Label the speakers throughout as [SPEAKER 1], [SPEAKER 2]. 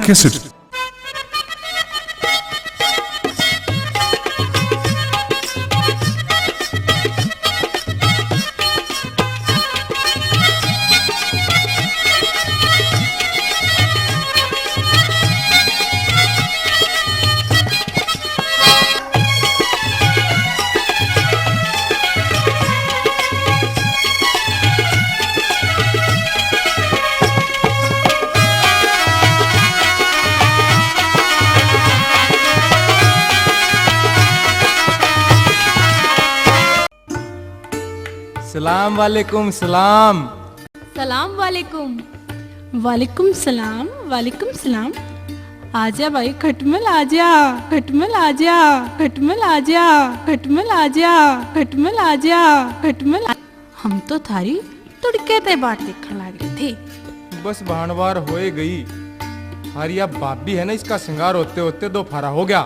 [SPEAKER 1] Cassette.
[SPEAKER 2] सलाम वालेकुम सलाम।
[SPEAKER 3] सलाम वालेकुम। वालेकुम सलाम वालेकुम सलाम। आजा भाई खटमल आजा, खटमल आजा, खटमल आजा, खटमल आजा, खटमल आजा, खटमल। हम तो थारी तुड़के ते बाट देखने लगे थे।
[SPEAKER 2] बस भानवार होए गई। हारिया भाभी है ना, इसका श्रृंगार होते होते दो फारा हो गया।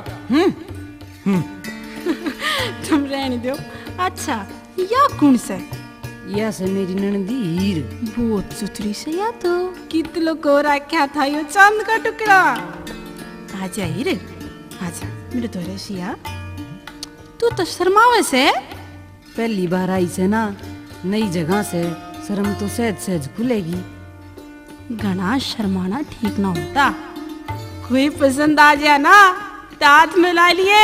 [SPEAKER 3] तुम रहने दो। अच्छा या कौन से?
[SPEAKER 4] या से मेरी ननदी हीर।
[SPEAKER 3] बहुत सुथरी से या तो कितलो को रखा था यो चांद का टुकड़ा। आजा हीर आजा मेरे दोरे सिया। तू तो शर्मावे से।
[SPEAKER 4] पहली बार आई से ना, नई जगह से शर्म तो सहज सहज खुलेगी।
[SPEAKER 3] घना शर्माना ठीक ना होता। कोई पसंद आ जाए ना तो हाथ मिला लिए।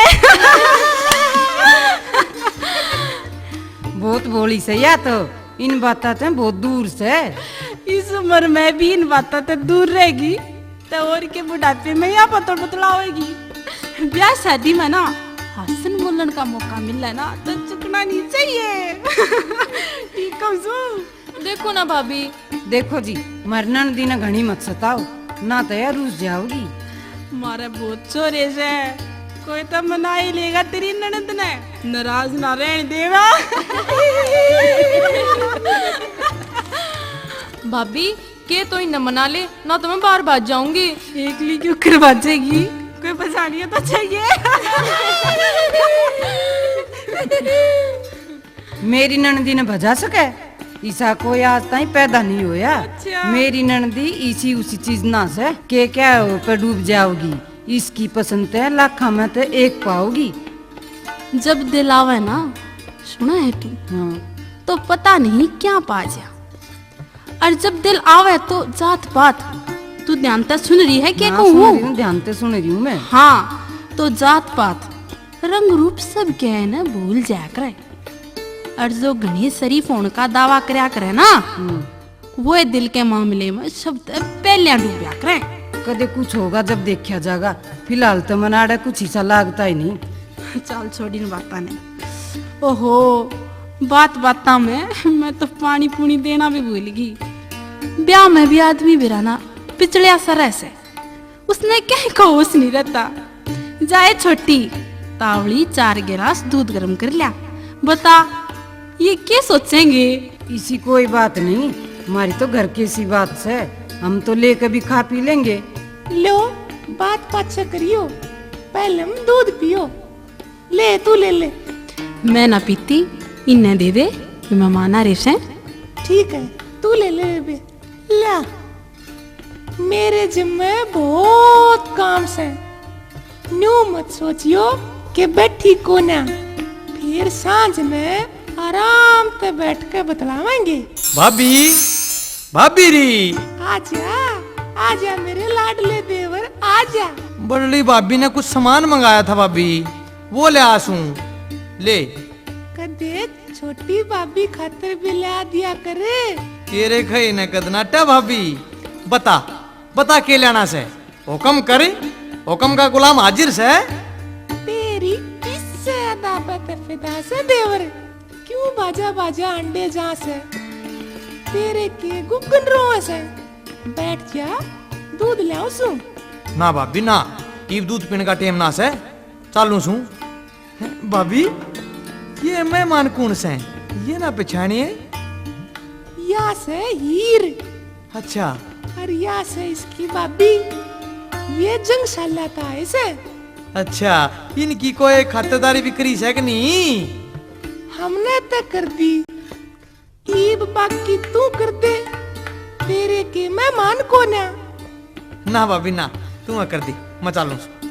[SPEAKER 4] बहुत बोली से या तो इन बातों से बहुत दूर से।
[SPEAKER 3] इस उम्र में भी इन बातों से दूर रहेगी तो और के बुढ़ापे में या पतड़ पतला होगी। ब्याह शादी में ना हसन बोलन का मौका मिल है ना तो चुकना नहीं चाहिए। ठीक है।
[SPEAKER 5] देखो ना भाभी।
[SPEAKER 4] देखो जी, मारी ननदी ने घनी मत सताओ ना तो यार रूस जाओगी।
[SPEAKER 3] मारे बहुत छोरे से कोई तो मना ही लेगा तेरी ननद ने। नाराज ना रहने देवा।
[SPEAKER 5] भाभी के तो इन मना ले ना तो मैं बाहर भाग जाऊंगी।
[SPEAKER 3] एकली क्यों करवा जाएगी? कोई बचानी तो चाहिए।
[SPEAKER 4] मेरी ननदी ने भजा सके ईसा कोई आज ताई पैदा नहीं होया।
[SPEAKER 3] अच्छा।
[SPEAKER 4] मेरी ननदी इसी उसी चीज ना से के क्या हो पे डूब जाओगी। इसकी पसंद है लाखा में तो एक पाओगी।
[SPEAKER 3] जब दिल आवे ना, सुना है तू?
[SPEAKER 4] हाँ।
[SPEAKER 3] तो पता नहीं क्या पा जा। और जब दिल आवे तो जात पात तू ध्यान से सुन रही है क्या
[SPEAKER 4] हाँ,
[SPEAKER 3] कहूँ?
[SPEAKER 4] ध्यान से सुन रही हूँ मैं।
[SPEAKER 3] हाँ तो जात पात रंग रूप सब क्या है ना भूल जाया करे। और जो घनी शरीफ होने का दावा करया करे ना, वो दिल के मामले में शब्द पहले डूबया करे।
[SPEAKER 4] कदे कुछ होगा जब देखा जाएगा। फिलहाल तो मनाड़ा कुछ हिस्सा लागता ही नहीं।
[SPEAKER 3] चल छोड़ी न बाता ने। ओहो बात बाता में मैं तो पानी पूनी देना भी भूल गई। ब्याह में भी आदमी भी रहना पिछड़िया सरह से उसने कहीं को होश नहीं रहता। जाए छोटी तावड़ी 4 गिलास दूध गर्म कर लिया। बता ये क्या सोचेंगे?
[SPEAKER 4] इसी कोई बात नहीं, हमारी तो घर की सी बात से हम तो ले कभी खा पी लेंगे।
[SPEAKER 3] लो बात पाछा करियो, पहले हम दूध पियो। ले तू ले ले। मैं ना पीती, इन्हें दे दे कि मेहमान आ रहे। ठीक है तू ले ले बे। ला मेरे जिम्मे बहुत काम से। न्यू मत सोचियो कि बैठी कोना, फिर सांझ में आराम से बैठ के बतलावेंगे।
[SPEAKER 2] भाभी भाभी री।
[SPEAKER 3] आजा आजा मेरे लाडले देवर आजा।
[SPEAKER 2] बड़ी भाभी ने कुछ सामान मंगाया था भाभी, वो ले आसूं। ले
[SPEAKER 3] कदे छोटी भाभी खातिर भी ला दिया करे।
[SPEAKER 2] तेरे खई न कदनाटा भाभी। बता बता के लेना से हुक्म करे। हुक्म का गुलाम हाजिर से।
[SPEAKER 3] तेरी किससे दावत फिदा से देवर, क्यों बाजा बाजा अंडे जा से तेरे के गुगन रो से। बैठ जा दूध लाओ सू।
[SPEAKER 2] ना भाभी ना, टीप दूध पीने का टेम ना से। चालू सू भाभी। ये मेहमान कौन से? ये ना पहचानिए।
[SPEAKER 3] या से हीर।
[SPEAKER 2] अच्छा।
[SPEAKER 3] और या से इसकी भाभी। ये जंगशाला था ऐसे।
[SPEAKER 2] अच्छा इनकी कोई खातिरदारी बिक्री है कि नहीं?
[SPEAKER 3] हमने तक कर दी, ईब बाकी तू कर दे। तेरे के मेहमान को ना।
[SPEAKER 2] ना भाभी ना, तू कर दी मैं चालू सू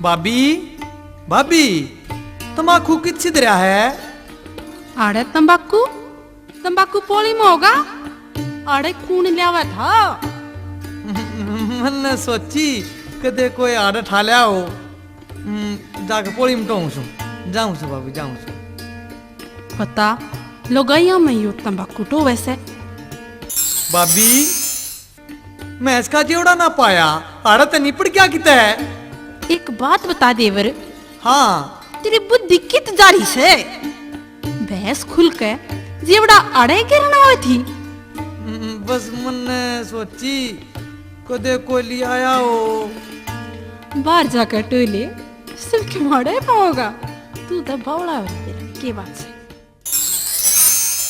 [SPEAKER 2] भाभी भाभी तंबाकू कित सिधरा है
[SPEAKER 3] आड़े तंबाकू तंबाकू पोली में होगा आड़े कून लियावा था
[SPEAKER 2] मैंने सोची कदे कोई आडा ठा लिया हो जाके पोड़ी में टों सू जाऊं सू भाभी जाऊं सू
[SPEAKER 3] पता लोगाइया में यो तंबाकू तो वैसे
[SPEAKER 2] भाभी मैं इसका जेवड़ा ना पाया आड़ा तो निपट क्या किता है
[SPEAKER 3] एक बात बता देवर
[SPEAKER 2] हाँ
[SPEAKER 3] तेरी बुद्धि कित जारी से भैंस खुल के जेवड़ा अड़े गिरना हुई थी
[SPEAKER 2] बस मैंने सोची कदे कोई ले आया हो
[SPEAKER 3] बाहर जाकर टोले सिर्फ क्यों पाओगा तू तो बावड़ा हो तेरा के बात से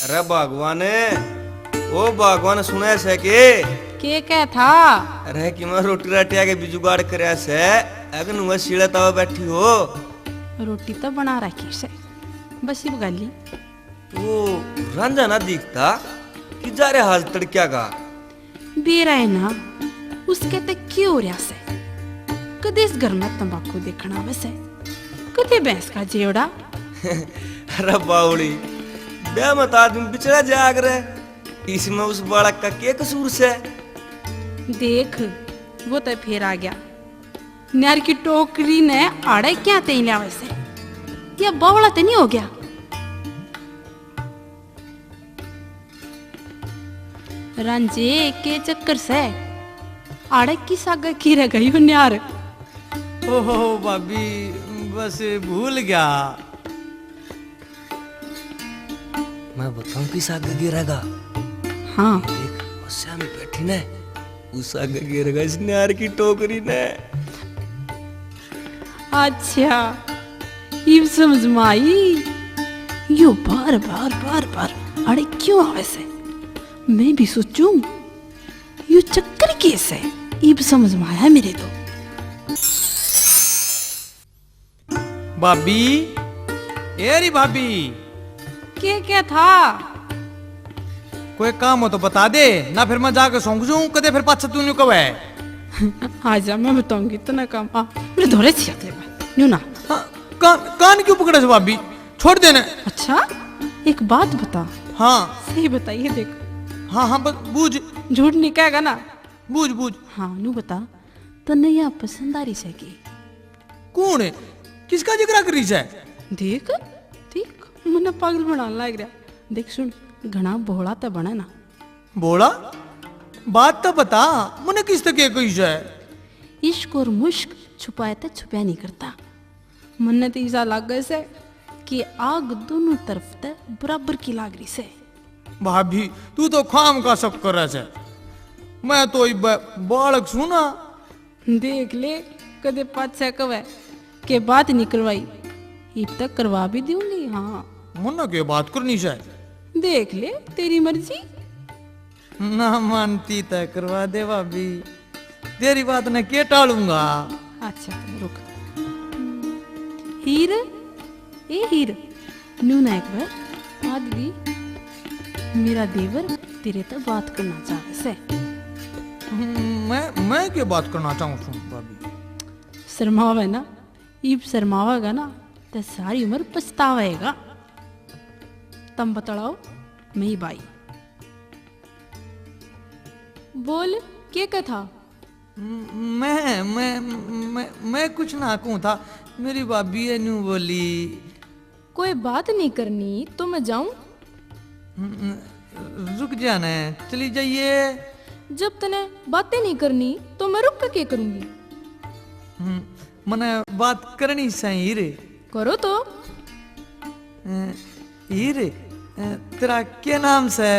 [SPEAKER 1] अरे भगवान ओ भगवान सुने से के
[SPEAKER 3] क्या था
[SPEAKER 1] अरे कि मैं रोटी राटिया के बिजुगाड़ करया से अगर नुआ सीढ़े तवा बैठी हो
[SPEAKER 3] रोटी तो बना रखी से बस ये गाली
[SPEAKER 1] वो रंजा ना दिखता कि जा रे हाल तड़क्या का
[SPEAKER 3] बेरा है ना उसके ते क्यों रहा से कदे इस घर में तंबाकू देखना वैसे कदे भैंस का जेवड़ा
[SPEAKER 1] अरे बाउली बे मत आदमी बिचड़ा जाग रहे इसमें उस बालक का क्या कसूर से
[SPEAKER 3] देख वो तो फिर आ गया नार की टोकरी ने आड़े क्या तेल लिया वैसे या बावड़ा तो नहीं हो गया रंजे के चक्कर से आड़े की सागा की रह गई न्यार
[SPEAKER 2] ओहो भाभी बस भूल गया
[SPEAKER 1] मैं बताऊं किस आगे गिरेगा
[SPEAKER 3] हाँ
[SPEAKER 1] देख उससे में बैठी ने उस आगे गिरेगा इस न्यार की टोकरी ने
[SPEAKER 3] अच्छा ये समझ में आई यो बार बार अरे क्यों आवे से मैं भी सोचूं यो चक्कर कैसे ये समझ में आया मेरे तो
[SPEAKER 2] भाभी एरी भाभी
[SPEAKER 3] क्या था
[SPEAKER 2] कोई काम हो तो बता दे ना फिर मैं जाके सौंग जाऊं कदे फिर पाछा तू न्यू कब है
[SPEAKER 3] आजा मैं बताऊंगी इतना काम मेरे धोरे से आते न्यू ना
[SPEAKER 2] हाँ, कान क्यों पकड़े से भाभी छोड़ देना
[SPEAKER 3] अच्छा एक बात बता
[SPEAKER 2] हाँ
[SPEAKER 3] सही बताइए देख
[SPEAKER 2] हाँ हाँ बस बूझ
[SPEAKER 3] झूठ नहीं कहेगा ना
[SPEAKER 2] बूझ
[SPEAKER 3] हाँ नू बता तो नैया पसंद आ रही से की
[SPEAKER 2] कौन है किसका जिक्र कर रही है
[SPEAKER 3] देख देख मैंने पागल बनाने लग रहा देख सुन घना बोला तो बने ना
[SPEAKER 2] बोला बात तो बता मुझे किस तक कोई है
[SPEAKER 3] इश्क और मुश्क छुपाए तो छुपया नहीं करता मन तो ऐसा लग गए से कि आग दोनों तरफ ते बराबर की लाग रही से
[SPEAKER 2] भाभी तू तो खाम का सब कर रहा है मैं तो बालक सुना
[SPEAKER 3] देख ले कदे पाछे कवे के बात निकलवाई अब तक करवा भी दूंगी हाँ
[SPEAKER 2] मुन्ना के बात करनी है
[SPEAKER 3] देख ले तेरी मर्जी
[SPEAKER 2] ना मानती तय करवा दे भाभी तेरी बात न के टालूंगा
[SPEAKER 3] अच्छा रुक हीर ए हीर नू ना एक बार आदमी मेरा देवर तेरे तो बात करना चाहे से
[SPEAKER 2] मैं क्या बात करना चाहूँ भाभी
[SPEAKER 3] शर्मावे ना ईब शर्मावेगा ना तो सारी उम्र पछतावेगा तुम बतलाओ मैं ही बाई
[SPEAKER 5] बोल क्या था
[SPEAKER 2] मैं कुछ ना कहूँ था मेरी भाभी न्यू बोली
[SPEAKER 5] कोई बात नहीं करनी तो मैं जाऊं
[SPEAKER 2] रुक जाना चली जाइए
[SPEAKER 5] जब तने बातें नहीं करनी तो मैं रुक के करूंगी
[SPEAKER 2] मने बात करनी सही रे
[SPEAKER 5] करो तो
[SPEAKER 2] हीरे तेरा क्या नाम से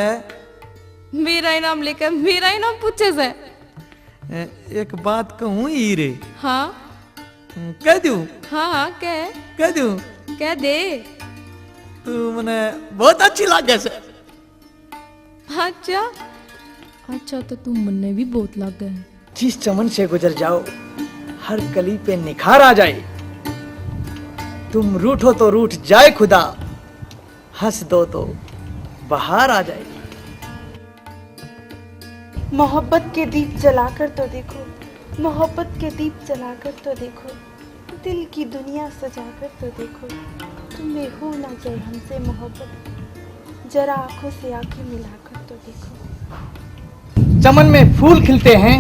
[SPEAKER 5] मेरा ही नाम लेकर मेरा ही नाम पूछे से
[SPEAKER 2] एक बात कहूँ हीरे
[SPEAKER 5] हाँ
[SPEAKER 2] कह दूं
[SPEAKER 5] हाँ
[SPEAKER 2] कह दूं
[SPEAKER 5] कह दे
[SPEAKER 2] तू मने बहुत अच्छी लागे से
[SPEAKER 5] अच्छा अच्छा तो तुम मन्ने भी बहुत लग गए
[SPEAKER 6] जिस चमन से गुजर जाओ हर कली पे निखार आ जाए तुम रूठो तो रूठ जाए खुदा हंस दो तो बाहर आ जाए
[SPEAKER 7] मोहब्बत के दीप जलाकर तो देखो, मोहब्बत के दीप जलाकर तो देखो, दिल की दुनिया सजाकर तो देखो, तुम्हें हो ना जाए हमसे मोहब्बत, जरा आंखों से आंखें मिलाकर तो देखो।
[SPEAKER 6] चमन में फूल खिलते हैं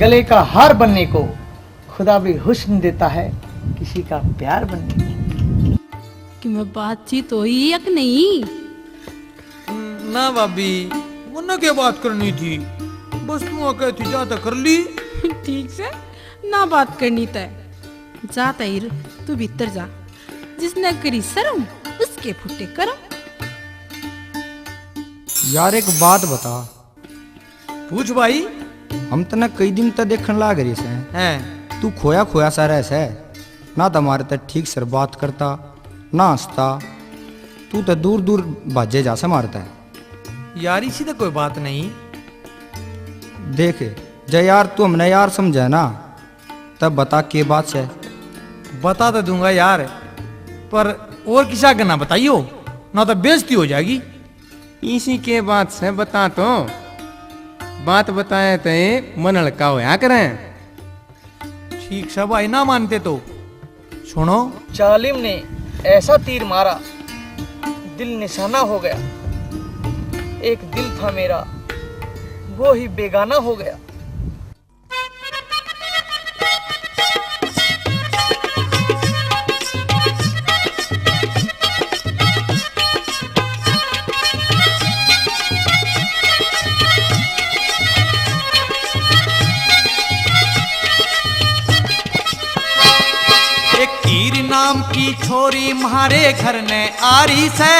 [SPEAKER 6] गले का हार बनने को, खुदा भी हुस्न देता है किसी का प्यार बनने को।
[SPEAKER 3] कि मैं बातचीत हुई या कि नहीं?
[SPEAKER 2] ना भाभी, मुन्ना क्या बात करनी थी, बस तू आके थी जाता कर ली।
[SPEAKER 3] ठीक से ना बात करनी तय, जा तैर तू भीतर जा, जिसने करी शर्म उसके फुटे करम।
[SPEAKER 8] यार एक बात बता,
[SPEAKER 2] पूछ भाई।
[SPEAKER 8] हम तना कई दिन तक देखने लाग रही से
[SPEAKER 2] हैं
[SPEAKER 8] तू खोया खोया सा रह से, ना तो हमारे तक ठीक से बात करता ना हंसता, तू तो दूर दूर भाजे जा से मारता है।
[SPEAKER 2] यार इसी तो कोई बात नहीं।
[SPEAKER 8] देख जय यार तू हमने यार समझे ना, तब बता के बात से।
[SPEAKER 2] बता तो दूंगा यार, पर और किसी आगे ना बताइयो, ना तो बेइज्जती हो जाएगी।
[SPEAKER 9] इसी के बात से बता तो, बात बताए तो मन हल्का होया करें।
[SPEAKER 2] ठीक से भाई ना मानते तो सुनो।
[SPEAKER 6] जालिम ने ऐसा तीर मारा, दिल निशाना हो गया। एक दिल था मेरा, वो ही बेगाना हो गया।
[SPEAKER 2] नाम की छोरी म्हारे घर ने आरी से,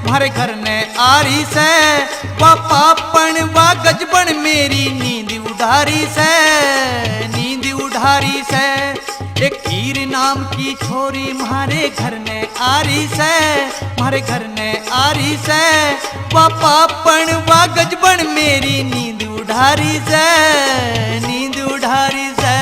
[SPEAKER 2] म्हारे घर ने आरी से, पापा पण वा गजबन मेरी नींद उधारी से, नींद उधारी से। एक हीर नाम की छोरी म्हारे घर ने आरी से, म्हारे घर ने आरी से, पापा पण वा गजबन मेरी नींद उधारी से, नींद उधारी से।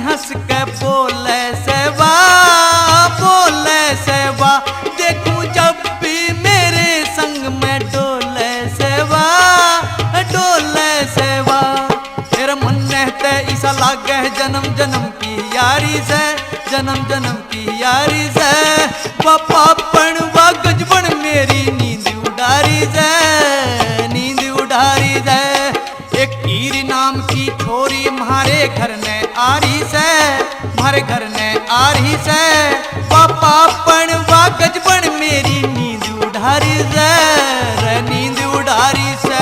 [SPEAKER 2] हंस के बोले सेवा, बोले सेवा, देखूं जब भी मेरे संग में डोले सेवा, डोले सेवा। तेरा मन रहते ऐसा लागे जन्म जन्म की यारी से, जन्म जन्म की यारी से, पापा पण वा गजबन मेरी नींद उडारी से, नींद उडारी से। एक हीर नाम की छोरी म्हारे घर ने आरी से, म्हारे घर ने आरी से, पापा पण वा गजबन मेरी नींद उडारी से, रे नींद उडारी से।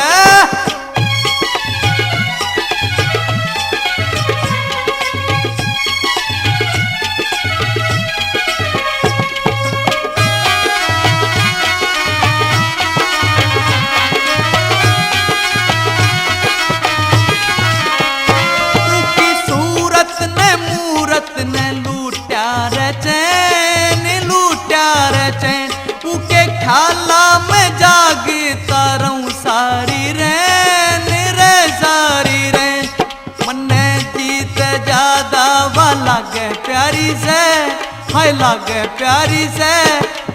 [SPEAKER 2] ख्याला में जागता रहूं सारी रैन रे, सारी रैन। मन्ने जीत ज्यादा वा लागे प्यारी से, हाय लागे प्यारी से,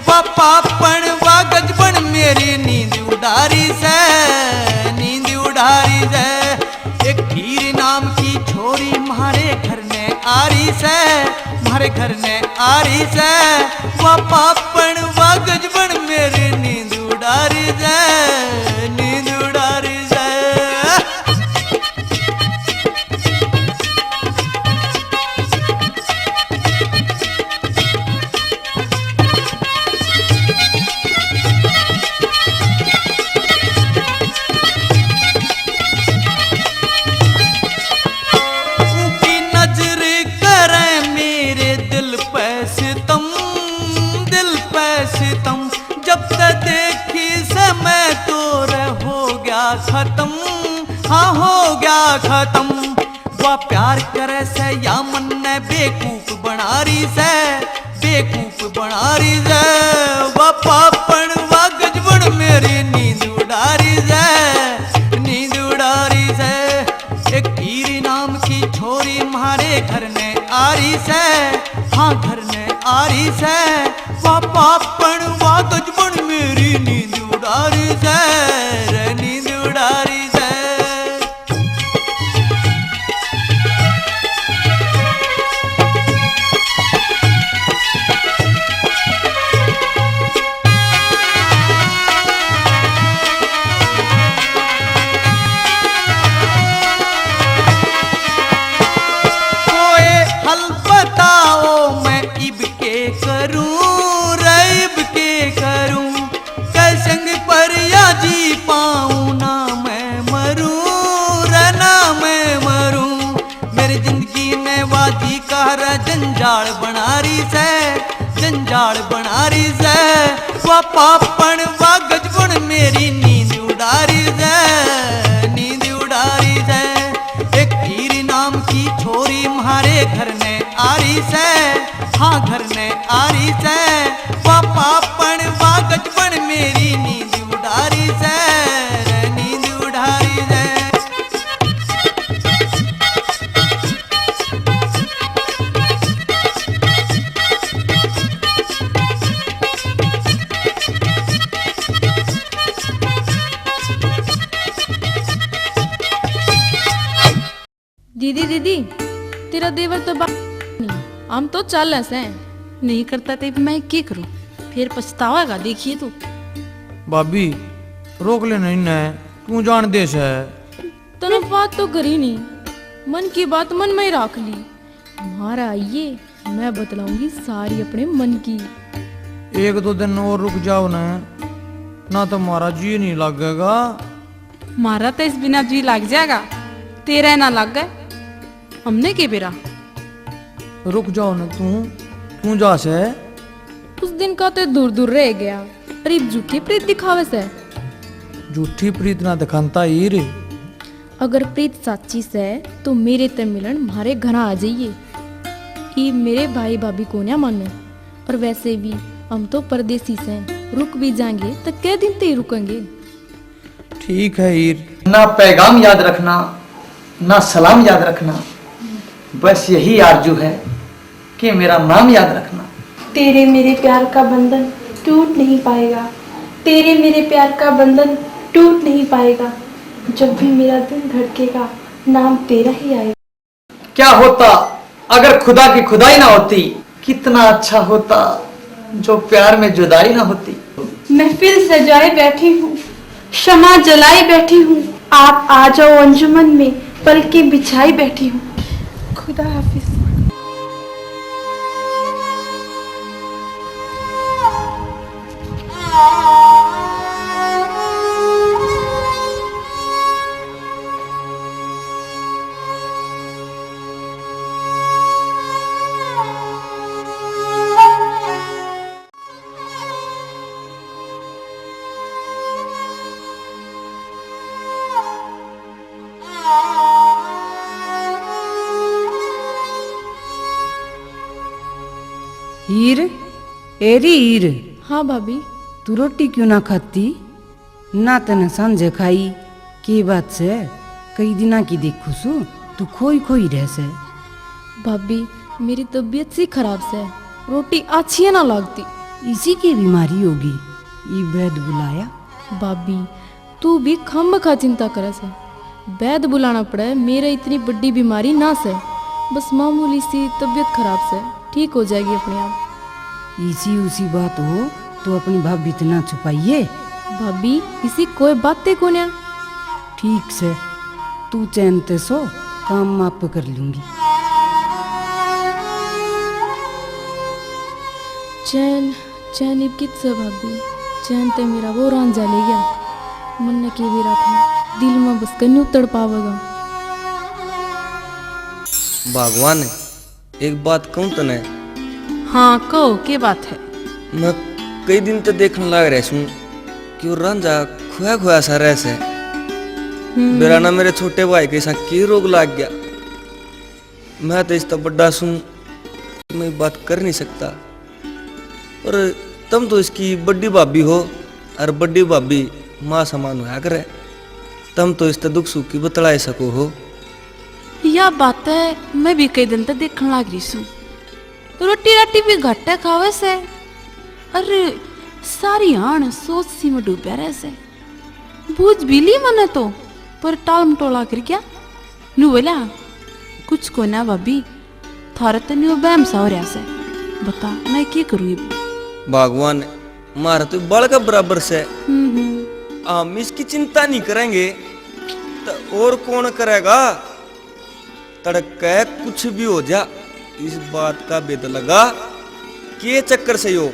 [SPEAKER 2] पापा पण वा गजबन मेरी नींद उडारी से, नींद उडारी से। एक हीर नाम की छोरी म्हारे घर ने आरी से, म्हारे घर ने आरी से, पापा पण वा गजबन मेरी नींद उडारी से, नींद उडारी से। उनकी नजर करे मेरे दिल पे सितम, दिल पे सितम। जब तक देखी से मैं तो हो गया खत्म, हाँ हो गया खत्म। वह प्यार करे से या मन ने बेकूफ बनारी से, बेवकूफ बना रही है वा पापण वा गजबन मेरी नींद उड़ा रही है, नींद उड़ा रही है। एक हीरी नाम की छोरी हमारे घर ने आ रही है, हाँ घर ने आ रही है वा पापण वा गजबन मेरी नींद उड़ा रही है, नींद उड़ा रही है। जंजाल बना रही है, जंजाल बना रही है वा पापण वा गजबन मेरी नींद उड़ा रही है, नींद उड़ा रही है। एक हीरी नाम की छोरी हमारे घर ने आ रही है, हाँ घर ने आ रही है वा पापण वा गजबन मेरी नींद उड़ा रही है, नींद उड़ा रही है।
[SPEAKER 5] दीदी दीदी, तेरा देवर तो नहीं, हम तो चल ऐसे
[SPEAKER 3] नहीं करता तो मैं क्या करूं, फिर पछतावागा देखिए तू।
[SPEAKER 8] भाभी रोक लेना इन्हें, तू जान देश है।
[SPEAKER 5] तने बात तो करी नहीं, मन की बात मन में ही रख ली। हमारा आइए, मैं बतलाऊंगी सारी अपने मन की।
[SPEAKER 8] एक दो दिन और रुक जाओ ना तो हमारा जी नहीं लगेगा।
[SPEAKER 3] मारा तो इस बिना जी लग जाएगा, तेरा ना लग गए हमने के बेरा।
[SPEAKER 8] रुक जाओ ना तू जा से।
[SPEAKER 5] उस दिन का तो दूर दूर रह गया, प्रीत झूठी प्रीत दिखावे से।
[SPEAKER 8] झूठी प्रीत ना दिखाता ही रे।
[SPEAKER 5] अगर प्रीत सच्ची से तो मेरे ते मिलन मारे घर आ जाइए। ई मेरे भाई भाभी को ना मानो, और वैसे भी हम तो परदेसी से, रुक भी जाएंगे तो क्या दिन तक रुकेंगे।
[SPEAKER 8] ठीक है हीर।
[SPEAKER 6] ना पैगाम याद रखना, ना सलाम याद रखना, बस यही आरजू है कि मेरा नाम याद रखना।
[SPEAKER 7] तेरे मेरे प्यार का बंधन टूट नहीं पाएगा, तेरे मेरे प्यार का बंधन टूट नहीं पाएगा। जब भी मेरा दिल धड़केगा नाम तेरा ही आएगा।
[SPEAKER 6] क्या होता अगर खुदा की खुदाई ना होती, कितना अच्छा होता जो प्यार में जुदाई ना होती।
[SPEAKER 7] महफिल सजाए बैठी हूँ, शमा जलाई बैठी हूँ, आप आ जाओ अंजुमन में, पलकें बिछाई बैठी हूँ। खुदा हाफिज।
[SPEAKER 4] हीर, एरी हीर,
[SPEAKER 5] हाँ भाभी।
[SPEAKER 4] तू रोटी क्यों ना खाती? ना तने सांझे खाई, की बात से? कई दिना की देखू सु तू खोई खोई रह से।
[SPEAKER 5] भाभी मेरी तबीयत सी खराब से, रोटी अच्छी ना लगती।
[SPEAKER 4] इसी की बीमारी होगी, ये वैद बुलाया?
[SPEAKER 5] भाभी तू भी खम खा चिंता करे से, वैद बुलाना पड़े मेरा इतनी बड़ी बीमारी ना से, बस मामूली सी तबीयत खराब से ठीक हो जाएगी अपने आप।
[SPEAKER 4] इसी उसी बात हो तो अपनी भाभी इतना छुपाइए।
[SPEAKER 5] भाभी इसी कोई बातें को ना।
[SPEAKER 4] ठीक से तू चैन ते सो, काम माप कर लूंगी।
[SPEAKER 5] चैन चैन इब कित से भाभी, चैन ते मेरा वो रांझा ले गया। मन ने के भी था दिल में बस कन्यू तड़ पावेगा।
[SPEAKER 1] भगवान एक बात कहूँ तने।
[SPEAKER 3] हाँ कहो, के बात है?
[SPEAKER 1] मैं कई दिन तो देखने लग रहा हूँ कि वो रांझा खोया खोया सा रह से। मेरा ना मेरे छोटे भाई के साथ की रोग लग गया। मैं तो इस तो बड़ा सुन, मैं बात कर नहीं सकता। और तुम तो इसकी बड्डी भाभी हो, और बड्डी भाभी माँ समान होया करे। तुम तो इससे दुख सुख की बतलाए सको हो।
[SPEAKER 3] यह बात है, मैं भी कई दिन तक देखने लग रही हूँ। रोटी राटी भी घट खावे से, अरे सारी आण सोच सी में डूबा रहे से। बूझ भी ली मने तो, पर टाल मटोला कर क्या नू बोला कुछ को ना भाभी, थारे तो न्यू बैम सा हो रहा से। बता मैं क्या करूँ ये?
[SPEAKER 1] भगवान मारा तो बड़ का बराबर से, हम इसकी चिंता नहीं करेंगे तो और कौन करेगा। तड़के कुछ भी हो जा, इस बात का बेद लगा के चक्कर से यो।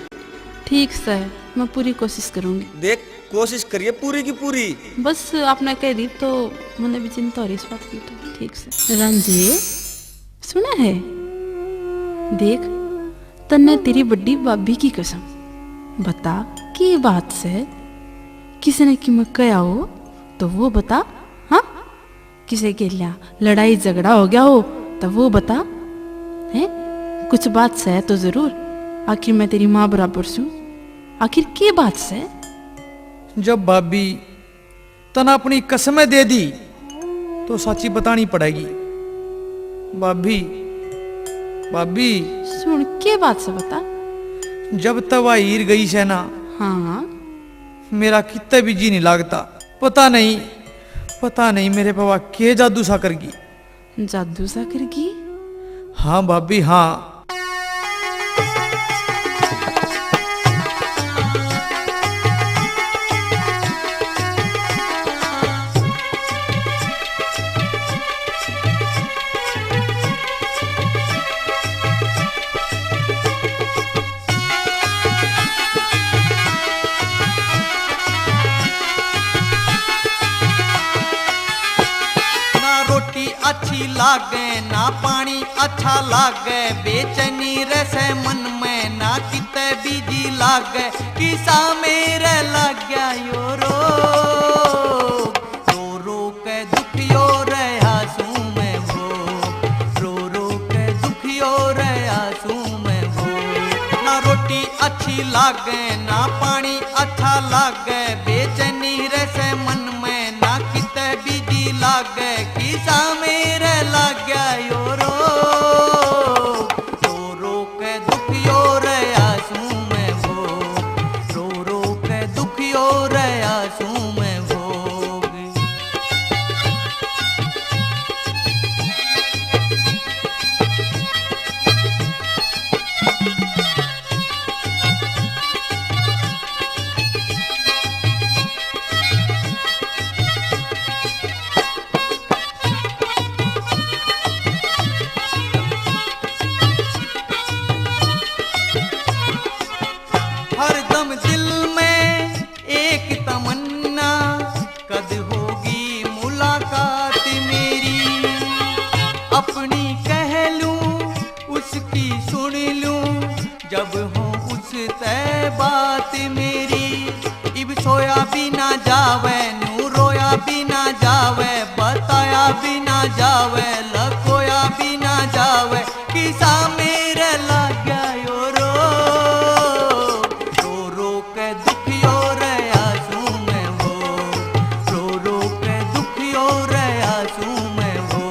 [SPEAKER 3] ठीक से मैं पूरी कोशिश करूंगी।
[SPEAKER 1] देख कोशिश करिए पूरी की पूरी।
[SPEAKER 3] बस आपने कह दी तो मैंने भी चिंता हो रही इस बात की। तो ठीक से रंजे सुना है, देख तन्ने तेरी बड्डी भाभी की कसम बता की बात से किसी ने कि मैं कया हो तो वो बता। हाँ किसी के लिया लड़ाई झगड़ा हो गया हो तो वो बता है। कुछ बात से है तो जरूर, आखिर मैं तेरी माँ बराबर हूँ। आखिर की बात से?
[SPEAKER 6] जब भाभी तना अपनी कसमें दे दी तो सच्ची बतानी पड़ेगी। भाभी भाभी
[SPEAKER 3] सुन के बात से बता।
[SPEAKER 6] जब तवा हीर गई से ना,
[SPEAKER 3] हाँ
[SPEAKER 6] मेरा कितना भी जी नहीं लगता। पता नहीं मेरे पापा के जादू सा करगी।
[SPEAKER 3] जादू सा करगी?
[SPEAKER 6] हाँ भाभी हाँ। अच्छी लागे ना पानी अच्छा लागे, बेचैनी रसे मन में ना किते बीजी लागे। किसा मेरे लग गया यो रो के दुखियो रहा सूं मैं वो, रो के दुखियो रहा सूं मैं वो। ना रोटी अच्छी लागे ना पानी अच्छा लागे, बेचैनी रसे मन में ना किते बीजी लागे। किसा मेरे लग गया यो रो के दुखियो रहा सूं मैं वो, रो के दुखियो रहा सूं मैं वो। हरदम दिल में एक तमन्ना, कद होगी मुलाकात मेरी। अपनी कह लूं उसकी सुन लूं, जब हो उससे बात मेरी। इब सोया भी ना जावे नू रोया भी ना जावे, बताया भी ना जावे लकोया भी ना जावे। किसा मेरे लग गया यो रो के दुखियो रहा सूं मैं वो, रो के दुखियो रहा सूं मैं वो।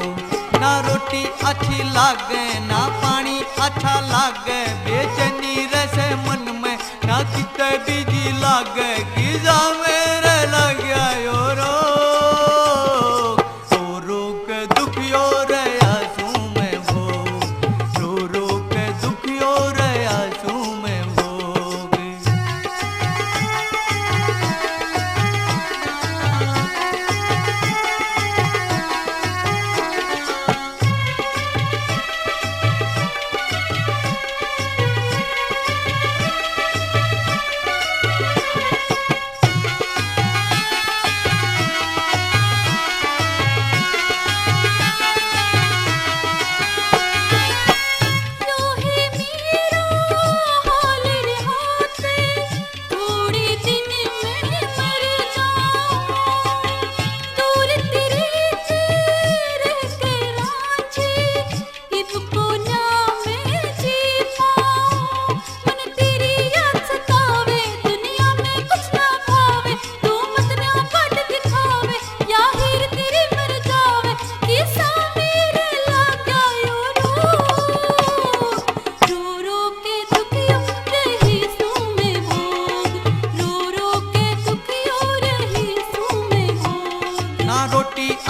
[SPEAKER 6] ना रोटी अच्छी लागे ना पानी अच्छा लागे, बेचैनी रसे मन में ना किते बीजी लागे। किसा मेरे लग गया यो रो के दुखियो रहा सूं मैं वो, रो के दुखियो रहा सूं मैं वो।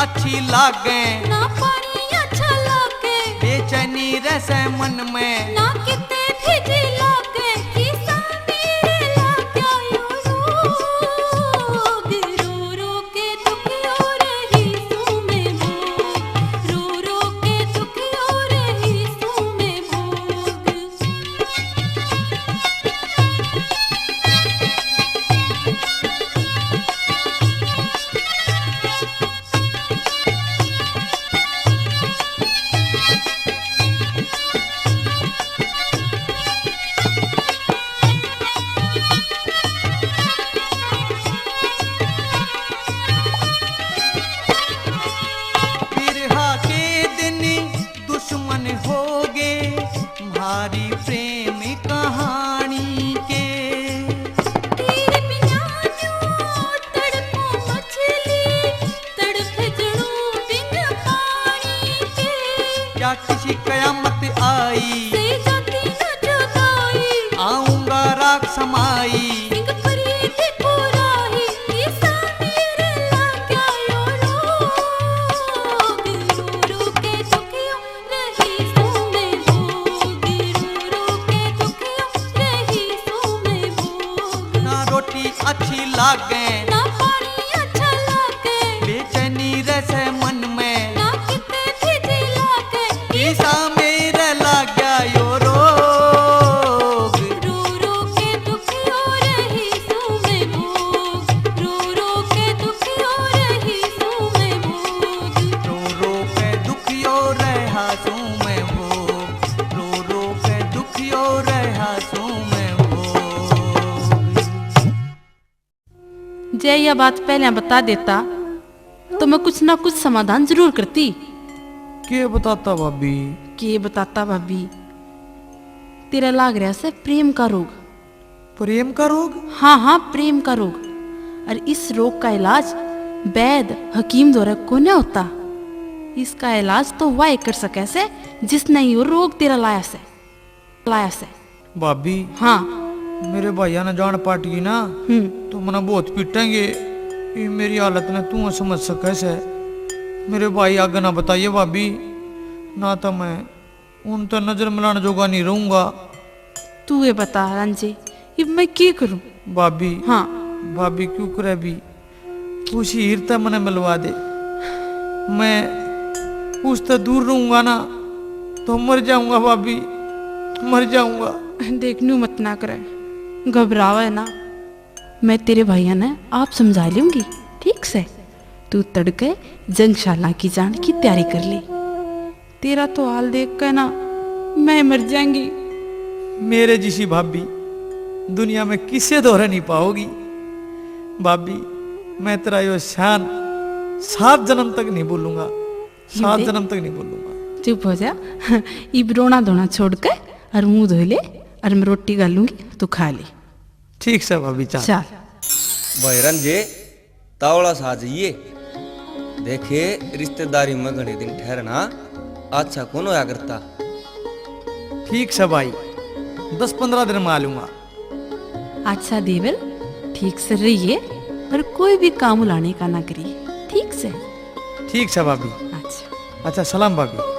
[SPEAKER 6] अच्छी लागे
[SPEAKER 5] ना पानी अच्छा लागे,
[SPEAKER 6] बेचैनी रसे मन में
[SPEAKER 5] ना किते भिजी लागे, किसा मेरे लाग्या यो रोग। रो रो के दुखियो रही सू में भोग, रो रो के दुखियो रही सू में भोग।
[SPEAKER 6] बिरहा के दिन दुश्मन होगे भारी प्रेम कहानी के
[SPEAKER 5] तेरे बिना न्यू तड़पो मछली, तड़प जड़ू बिन पानी के।
[SPEAKER 6] क्या किसी कयामत आई
[SPEAKER 5] से जाती न जुदाई,
[SPEAKER 6] आऊंगा राख समाई
[SPEAKER 5] सिंह फरीद पुराही, किसा मेरे लाग्या यो रोग। रो रो के दुखियो रही सू में भोग, रो रो के दुखियो रही सू में भोग।
[SPEAKER 6] ना रोटी अच्छी लागे
[SPEAKER 5] ना पानी अच्छा लागे,
[SPEAKER 6] बेचैनी रसे मन में
[SPEAKER 5] ना किते भिजी लागे,
[SPEAKER 6] ईसा मेरे लाग्या यो रोग
[SPEAKER 5] रो रो के दुखियो रही सू में भोग, रो रो के दुखियो रही सू में भोग।
[SPEAKER 6] रो रो के दुखियो रहा सू में भोग, रो रो के दुखियो रहा सू में भोग।
[SPEAKER 3] जय यह बात पहले बता देता तो मैं कुछ ना कुछ समाधान जरूर करती।
[SPEAKER 6] के बताता भाभी?
[SPEAKER 3] के बताता भाभी, तेरा लाग रहा से प्रेम का रोग।
[SPEAKER 6] प्रेम का रोग?
[SPEAKER 3] हाँ हाँ, प्रेम का रोग। और इस रोग का इलाज वैद हकीम द्वारा को नहीं होता। इसका इलाज तो वह कर सके से जिसने ये रोग तेरा लाया से।
[SPEAKER 6] भाभी
[SPEAKER 3] हाँ।
[SPEAKER 6] मेरे भैया ने जान पाट गई ना तो मना बहुत पीटेंगे। ये मेरी हालत ने तू समझ सके से मेरे भाई आगे ना बताइए भाभी, ना तो मैं उन तो नजर मिलाने जोगा नहीं रहूंगा।
[SPEAKER 3] तू ये बता रंजे, ये मैं क्या करूं?
[SPEAKER 6] भाभी
[SPEAKER 3] हाँ।
[SPEAKER 6] भाभी क्यों करे भी कुछ हीरता मने मिलवा दे। मैं उससे दूर रहूंगा ना तो मर जाऊंगा भाभी, मर जाऊंगा।
[SPEAKER 3] देखनू मत ना करे, घबरावा है ना। मैं तेरे भैया ने आप समझा लूंगी, ठीक से। तू तड़के जंगशाला की जान की तैयारी कर ले। तेरा तो हाल देख कर ना मैं मर जाऊंगी।
[SPEAKER 6] मेरे जैसी भाभी दुनिया में किसे दोहरा नहीं पाओगी। भाभी मैं तेरा यो शान 7 जन्म तक नहीं बोलूंगा, 7 जन्म तक नहीं बोलूंगा।
[SPEAKER 3] चुप हो जा। इब रोना धोना छोड़ के और मुंह धो ले, और मैं रोटी गालूंगी तू खा ले।
[SPEAKER 6] ठीक से भाभी चल।
[SPEAKER 1] भैरन जे तावड़ा सा जाइए। देखे रिश्तेदारी में घने दिन ठहरना अच्छा कौन होया करता।
[SPEAKER 6] ठीक से भाई, 10-15 दिन में आ लूंगा।
[SPEAKER 3] अच्छा देवल, ठीक से रहिए और कोई भी काम लाने का ना करिए, ठीक से।
[SPEAKER 6] ठीक से भाभी।
[SPEAKER 3] अच्छा
[SPEAKER 6] अच्छा, सलाम भाभी।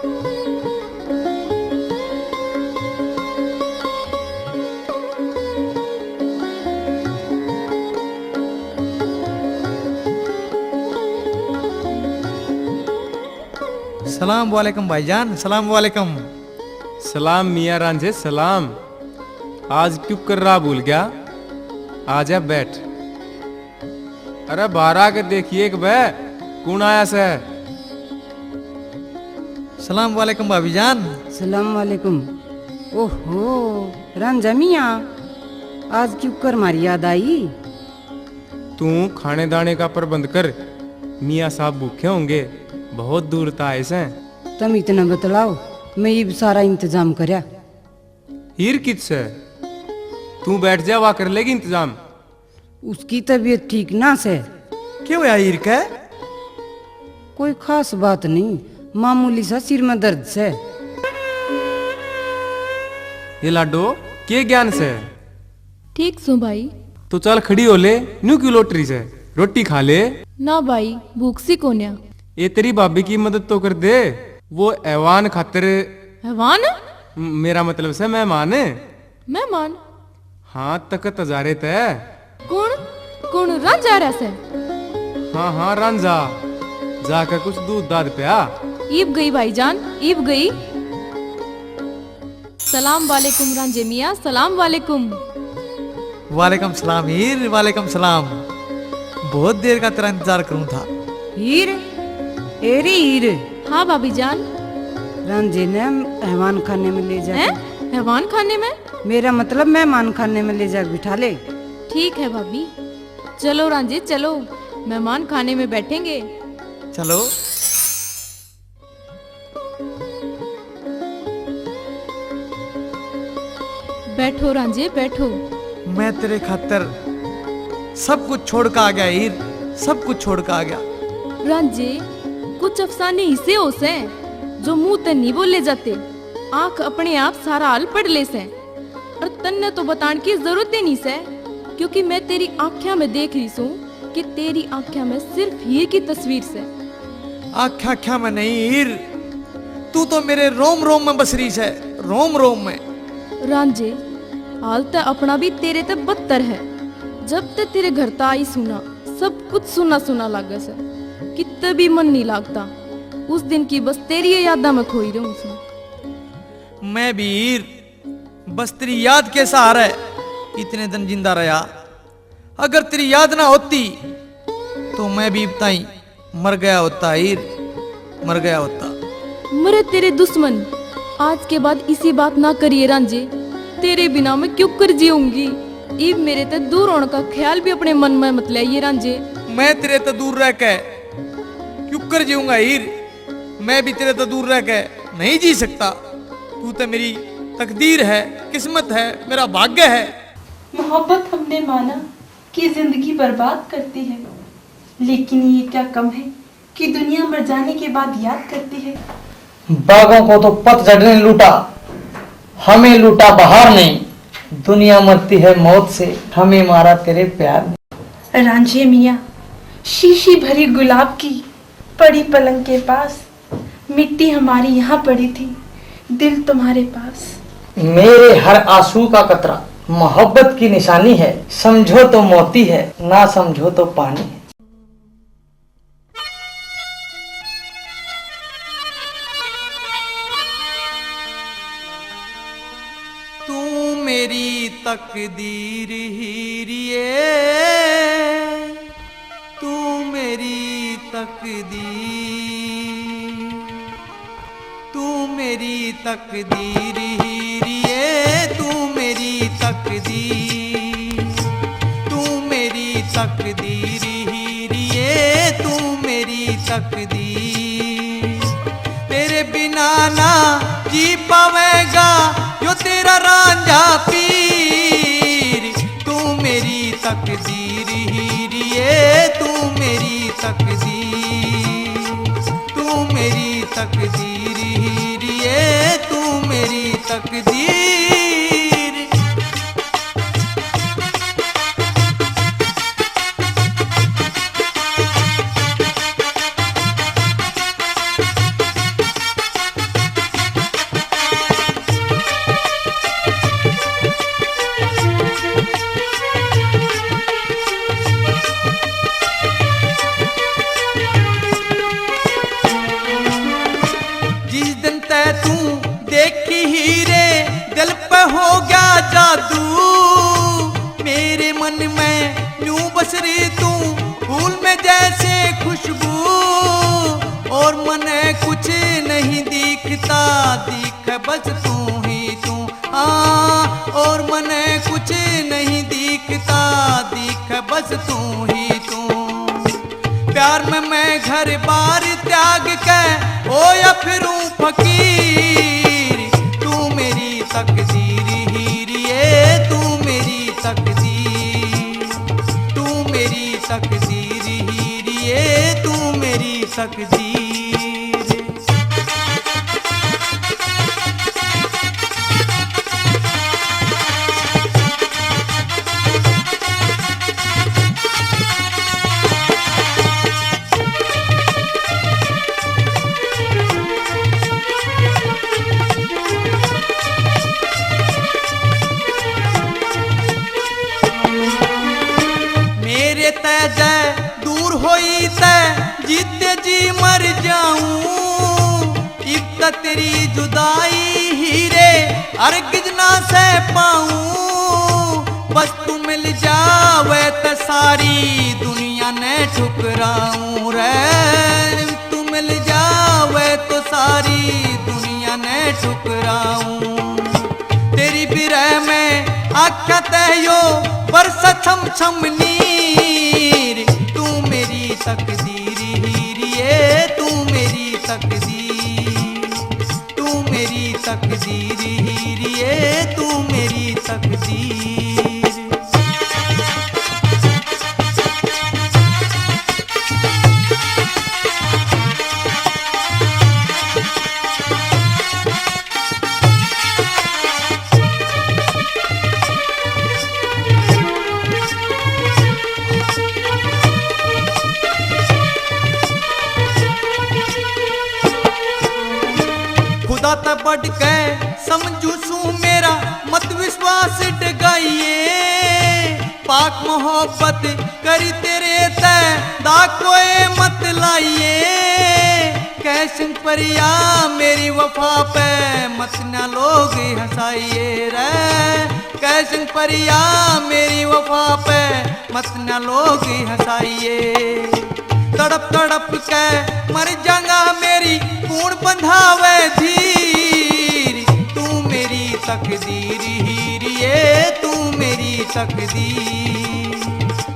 [SPEAKER 6] सलाम वालेकुम भाईजान, सलाम वालेकुम।
[SPEAKER 9] सलाम मियाँ रांझे, सलाम। आज क्यों कर रहा भूल गया? आजा बैठ। अरे बाहर आके देखिए कि बे कौन आया से।
[SPEAKER 6] सलाम वालेकुम भाभीजान।
[SPEAKER 4] सलाम वालेकुम। ओहो रंजा मियाँ, आज क्यों कर मारी याद आई?
[SPEAKER 9] तू खाने दाने का प्रबंध कर, मियाँ साहब भूखे होंगे, बहुत दूर था ऐसे।
[SPEAKER 4] तुम इतना बतलाओ, मैं ये सारा इंतजाम करया।
[SPEAKER 9] हीर कित से? तू बैठ जा, वहाँ कर लेगी इंतजाम।
[SPEAKER 4] उसकी तबीयत ठीक ना से।
[SPEAKER 6] क्यों यार हीर का?
[SPEAKER 4] कोई खास बात नहीं, मामूली सा सिर में दर्द से।
[SPEAKER 9] ये लाडो के ज्ञान से?
[SPEAKER 5] ठीक सु भाई।
[SPEAKER 9] तो चल खड़ी हो ले, न्यू क्यों लोटरी से रोटी खा ले।
[SPEAKER 5] ना भाई, भूख सी कोन्या।
[SPEAKER 9] ये तेरी भाभी की मदद तो कर दे। वो ऐवान खातिर
[SPEAKER 5] हैवान
[SPEAKER 9] मेरा मतलब से मेहमान।
[SPEAKER 5] मेहमान
[SPEAKER 9] हाँ तकत हजारे तय।
[SPEAKER 5] कौन कौन रन जा रहा से?
[SPEAKER 9] हाँ हाँ रांझा जाकर कुछ दूध दाद पिया।
[SPEAKER 5] ईब गई भाईजान, ईब गई। सलाम वालेकुम रांझे मियाँ, सलाम वालेकुम।
[SPEAKER 6] वालेकुम सलाम हीर, वालेकुम सलाम। बहुत देर का तेरा इंतजार करूं था।
[SPEAKER 4] हीर, एरी हीर,
[SPEAKER 5] हाँ भाभी जान।
[SPEAKER 4] रंजे ने मेहमान खाने में ले जा।
[SPEAKER 5] हैं? हैवान खाने में?
[SPEAKER 4] मेरा मतलब मेहमान खाने में ले जा बिठा ले।
[SPEAKER 5] ठीक है भाभी, चलो रांझे चलो, मेहमान खाने में बैठेंगे।
[SPEAKER 6] चलो।
[SPEAKER 5] बैठो रांझे बैठो।
[SPEAKER 6] मैं तेरे खातर सब कुछ छोड़ कर आ गया हीर, सब कुछ छोड़ कर आ गया।
[SPEAKER 5] रांझे कुछ अफसाने इसे हो से जो मुंह ते नहीं बोले जाते, आंख अपने आप सारा हाल पढ़ ले से। और तन्ने तो बताने की जरूरत ही नहीं से, क्योंकि मैं तेरी आँखों में देख रही हूँ कि तेरी आँखों में सिर्फ हीर की तस्वीर से।
[SPEAKER 6] आख्या आख्या में नहीं हीर, तू तो मेरे रोम रोम में बस रही है, रोम रोम में।
[SPEAKER 5] रांझे हाल तो अपना भी तेरे ते बदतर है। जब ते तेरे घर ता आई सुना, सब कुछ सुना सुना लगे से, कितना भी मन नहीं लगता। उस दिन की बस तेरी यादा में खोई रहूं से।
[SPEAKER 6] मैं भी हीर बस तेरी याद के सहारे इतने दिन जिंदा रहा। अगर तेरी याद ना होती तो मैं भी बताई मर गया होता हीर, मर गया होता।
[SPEAKER 5] मरे तेरे दुश्मन, आज के बाद इसी बात ना करिए रांझे। तेरे बिना मैं क्यों कर जीऊंगी। इब मेरे ते दूर होने का ख्याल भी अपने मन में मत लाइए रांझे।
[SPEAKER 6] मैं तेरे तो दूर रह के क्यों कर जीऊंगा हीर, मैं भी तेरे तो दूर रह के नहीं जी सकता। तू तो मेरी तकदीर है, किस्मत है, मेरा भाग्य है।
[SPEAKER 7] मोहब्बत हमने माना कि जिंदगी बर्बाद करती है, लेकिन ये क्या कम है कि दुनिया मर जाने के बाद याद करती है।
[SPEAKER 10] बागों को तो पतझड़ ने लूटा, हमें लूटा बहार ने। दुनिया मरती है मौत से, हमें मारा तेरे प्यार ने।
[SPEAKER 7] रांझे मियाँ, शीशी भरी गुलाब की पड़ी पलंग के पास, मिट्टी हमारी यहाँ पड़ी थी, दिल तुम्हारे पास।
[SPEAKER 10] मेरे हर आंसू का कतरा मोहब्बत की निशानी है। समझो तो मोती है, ना समझो तो पानी है।
[SPEAKER 6] तू मेरी तकदीर हीरिए, तू मेरी तकदीर, तू मेरी तकदीर हीरिए, तू मेरी तकदीर, तू मेरी तकदीर हीरिए, तू मेरी तकदीर। तेरे बिना ना जी पावेगा जो तेरा रांझा पीर। तू मेरी तकदीर हीरिए, तू मेरी तकदीर, तू मेरी तकदीर हीरिए, तू मेरी तकदीर। जिस दिन तै तू देखी हीरे, दिल पे हो गया जादू। मेरे मन में यूं बस रही तू, फूल में जैसे खुशबू। और मने कुछ नहीं दिखता, दिख बस तू ही तू। हाँ, और मने कुछ नहीं दिखता, दिख बस तू ही तू। प्यार में मैं घर बार त्याग के ओ या फिरूं फकीर। तू मेरी तकदीर हीरिए, तू मेरी तकदीर, तू मेरी तकदीर हीरिए, तू मेरी तकदीर। तेरी जुदाई हीरे अर्गिज ना सह पाऊं, बस तू मिल जावे तो सारी दुनिया ने ठुकराऊं रे, तू मिल जावे तो सारी दुनिया ने ठुकराऊं। तेरी बिरह में आख्या तहयो बरस छम छम नीर, तू मेरी तकदीर हीरिए, तू मेरी तकदीर, तू मेरी तकदीर हीरिए, तू मेरी तकदीर। खुदा ते बढ़ के समझू सू मेरा मत विश्वास डगाइए, पाक मोहब्बत करी तेरे ते दा कोई मत लाइए, कैसन परिया मेरी वफा पे मत न लोग हंसाइए रे, कैसन परिया मेरी वफा पे मत न लोग हंसाइए। तड़प तड़प के मर जाऊंगा मेरी कूण बंधावे धीर, तू मेरी तकदीर हीरिए, तू मेरी तकदीर,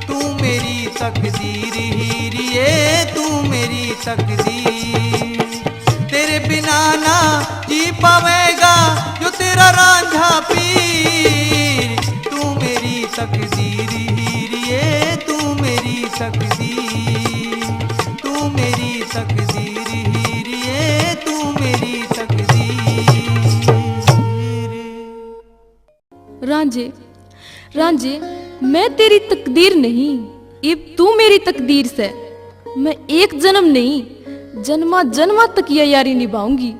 [SPEAKER 6] तू मेरी तकदीर हीरिए, तू मेरी तकदीर। तेरे बिना ना जी पावेगा जो तेरा रांझा पीर, तू मेरी तकदीर हीरिए, तू मेरी तकदीर, तू मेरी तकदीर हीरिए, तू मेरी तकदीर।
[SPEAKER 5] रांझे रांझे, मैं तेरी तकदीर नहीं, ये तू मेरी तकदीर से। मैं एक जन्म नहीं जन्मा जन्मा तक ये यारी निभाऊंगी,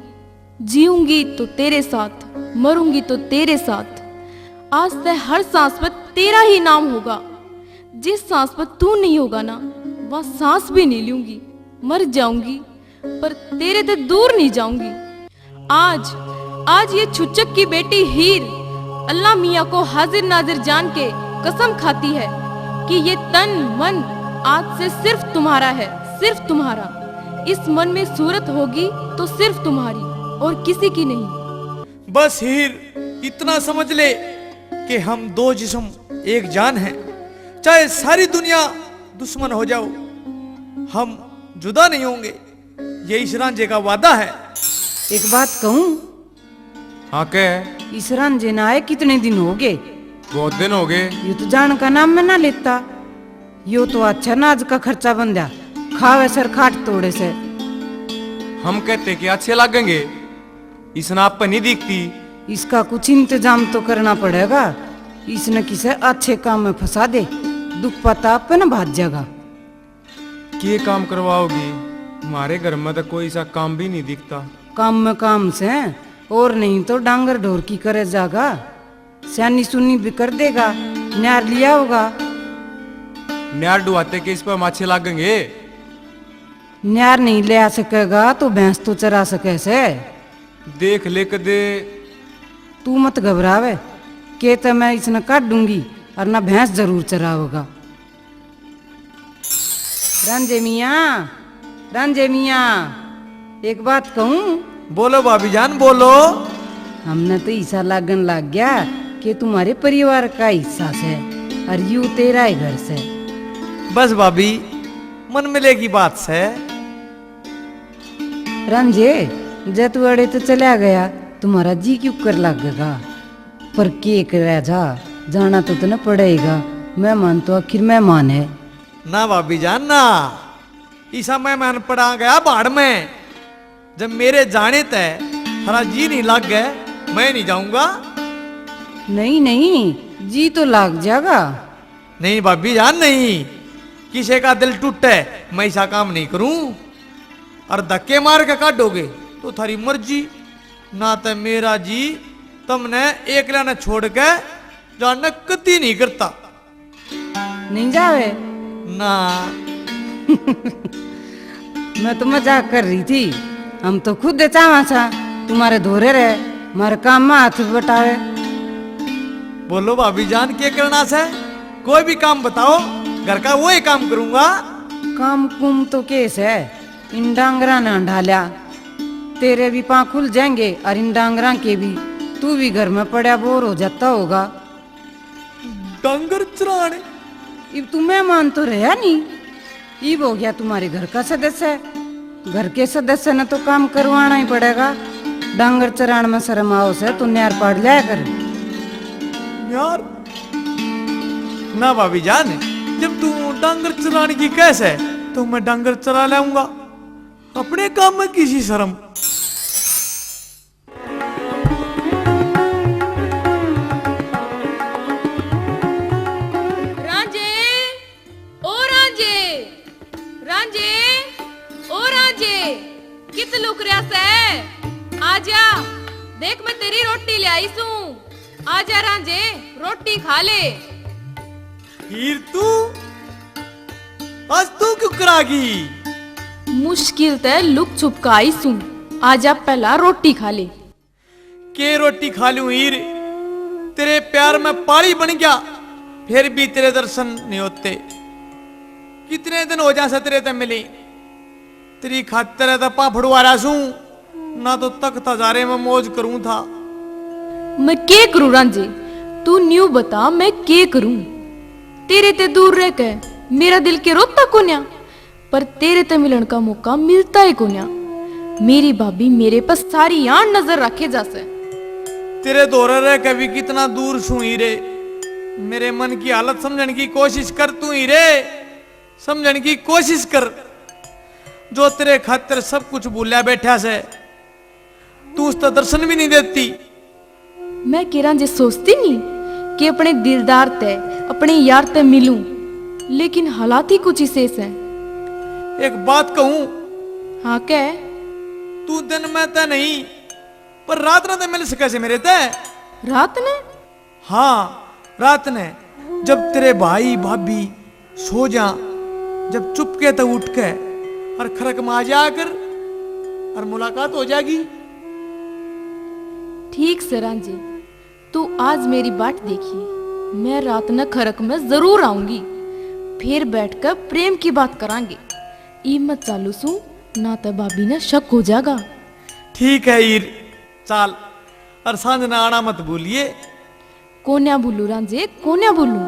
[SPEAKER 5] जीऊंगी तो तेरे साथ, मरूंगी तो तेरे साथ। आज से हर सांस पर तेरा ही नाम होगा, जिस सांस पर तू नहीं होगा ना वह सांस भी नहीं लूंगी। मर जाऊंगी पर तेरे से दूर नहीं जाऊंगी। आज ये छुचक की बेटी हीर अल्लाह मियाँ को हाजिर नाजिर जान के कसम खाती है कि ये तन मन आज से सिर्फ तुम्हारा है, सिर्फ तुम्हारा। इस मन में सूरत होगी तो सिर्फ तुम्हारी और किसी की नहीं।
[SPEAKER 6] बस हीर इतना समझ ले कि हम दो जिस्म एक जान हैं, चाहे सारी दुनिया दुश्मन हो जाओ हम जुदा नहीं होंगे, ये इस रांझे का वादा है।
[SPEAKER 4] एक बात कहूँ,
[SPEAKER 9] हाँ कह।
[SPEAKER 4] इस रांझे ना आए कितने दिन हो गए?
[SPEAKER 9] बहुत दिन हो गए।
[SPEAKER 4] ये तो जान का नाम मैं ना लेता। यो तो अच्छा नाज का खर्चा बन जा, खावे सर खाट तोड़े से।
[SPEAKER 9] हम कहते कि अच्छे लगेंगे, इस नाप पर नहीं दिखती।
[SPEAKER 4] इसका कुछ इंतजाम तो करना पड़ेगा, इसने किसे अच्छे काम में फंसा दे, दुख पता पे न भाग जाएगा।
[SPEAKER 9] ये काम करवाओगी? हमारे घर में तो कोई सा काम भी नहीं दिखता।
[SPEAKER 4] काम में काम से, और नहीं तो डांगर ढोर की करे जागा, सैनी सुनी भी कर देगा, न्यार लिया होगा।
[SPEAKER 9] न्यार डुआते के इस पर हम अच्छे लगेंगे?
[SPEAKER 4] न्यार नहीं ले आ सकेगा तो भैंस तो चरा सके से।
[SPEAKER 9] देख ले कदे।
[SPEAKER 4] तू मत घबरावे, कहते मैं इसने काट दूंगी और ना भैंस जरूर चरावेगा। रांझे मियाँ, रांझे मियाँ, एक बात कहूँ?
[SPEAKER 6] बोलो भाभी जान बोलो।
[SPEAKER 4] हमने तो ऐसा लागन लग गया कि तुम्हारे परिवार का हिस्सा से और यू तेरा ही घर से।
[SPEAKER 6] बस भाभी मन मिले की बात से।
[SPEAKER 4] रांझे जत अड़े तो चला गया, तुम्हारा जी क्यों कर लगेगा? पर के कर जा, जाना तो तुम्हें पड़ेगा। मेहमान तो आखिर मेहमान है
[SPEAKER 6] ना भाभी जान ना, ईसा मेहमान पड़ा गया बाढ़ में। जब मेरे जाने तय हरा जी नहीं लग गए, मैं नहीं जाऊंगा।
[SPEAKER 4] नहीं नहीं, जी तो लाग जाएगा।
[SPEAKER 6] नहीं भाभी जान नहीं, किसी का दिल टूटे मैं ऐसा काम नहीं करूं। और धक्के मार के काटोगे तो थारी मर्जी, ना तो मेरा जी तुमने एकला ने छोड़ के जाना कती नहीं करता।
[SPEAKER 4] नहीं जावे
[SPEAKER 6] ना
[SPEAKER 4] मैं तो मजाक कर रही थी, हम तो खुद चावा सा तुम्हारे धोरे रहे मारे काम में हाथ बटावे।
[SPEAKER 10] बोलो भाभी जान क्या करना से? कोई भी काम बताओ, घर का वही काम करूंगा।
[SPEAKER 4] काम कुम तो केस है, इन डांगरा ने ढालिया, तेरे भी पाँव खुल जाएंगे और इन डांगरा के भी। तू भी घर में पड़ा बोर हो जाता होगा।
[SPEAKER 10] डांगर चराने
[SPEAKER 4] इब तुम्हें मान तो रहा नहीं, इब हो गया तुम्हारे घर का सदस्य। घर के सदस्य ने तो काम करवाना ही पड़ेगा। डांगर चरान में शर्म आओ से तो न्यार पाड़ लिया कर।
[SPEAKER 10] यार ना भाभी जान, जब तू डांगर चराने की कैसे तो मैं डांगर चरा लाऊंगा, अपने काम में किसी शर्म।
[SPEAKER 5] रांझे, ओ रांझे, रांझे, ओ रांझे, कित लुक रहा से? आजा, देख मैं तेरी रोटी ले आई सू। आजा रांझे, रोटी खा ले।
[SPEAKER 10] फिर तू आज तू क्यों करागी?
[SPEAKER 5] मुश्किल ते लुक छुप का आई सू। आजा पहला रोटी खा ले।
[SPEAKER 10] के रोटी खा लूं हीर, तेरे प्यार में पानी बन गया, फिर भी तेरे दर्शन नहीं होते। कितने दिन हो जा तेरे ते मिली, तेरी खातिर तो पापड़वा रहा सू, ना तो तख्त हजारे में मौज करूं था।
[SPEAKER 5] मैं के करूं रांझे, तू न्यू बता मैं के करूं? तेरे ते दूर रह के मेरा दिल के रोता कोन्या, पर तेरे ते मिलन का मौका मिलता ही कोन्या। मेरी भाभी मेरे पर सारी यान नजर रखे जासे।
[SPEAKER 10] तेरे दौरे रह के भी कितना दूर सू हीरे। मेरे मन की हालत समझने की कोशिश कर तू हीरे, समझने की कोशिश कर। जो तेरे खातिर सब कुछ भूलिया बैठा से, तू उसका दर्शन भी नहीं देती।
[SPEAKER 5] मैं केरा जे सोचती नहीं कि अपने दिलदार ते अपने यार ते मिलूं, लेकिन हालात ही कुछ ही शेष हैं।
[SPEAKER 10] एक बात कहूं?
[SPEAKER 5] हाँ कह।
[SPEAKER 10] तू दिन में ते नहीं, पर रात ने ते मिल सके से मेरे ते।
[SPEAKER 5] रात ने?
[SPEAKER 10] हाँ रात ने, जब तेरे भाई भाभी सो जा, जब चुपके तो उठ के और खरक में आ जाकर और मुलाकात हो जाएगी।
[SPEAKER 5] ठीक से रांझे, तू आज मेरी बाट देखिए, मैं रात न खरक में जरूर आऊंगी। फिर बैठकर प्रेम की बात करांगे। ई मत चालू सू, ना तो भाभी ने शक हो जाएगा।
[SPEAKER 10] ठीक है ईर, चाल, और सांझ ना आना मत भूलिए।
[SPEAKER 5] कोन्या भूलू रांझे, कोन्या भूलू।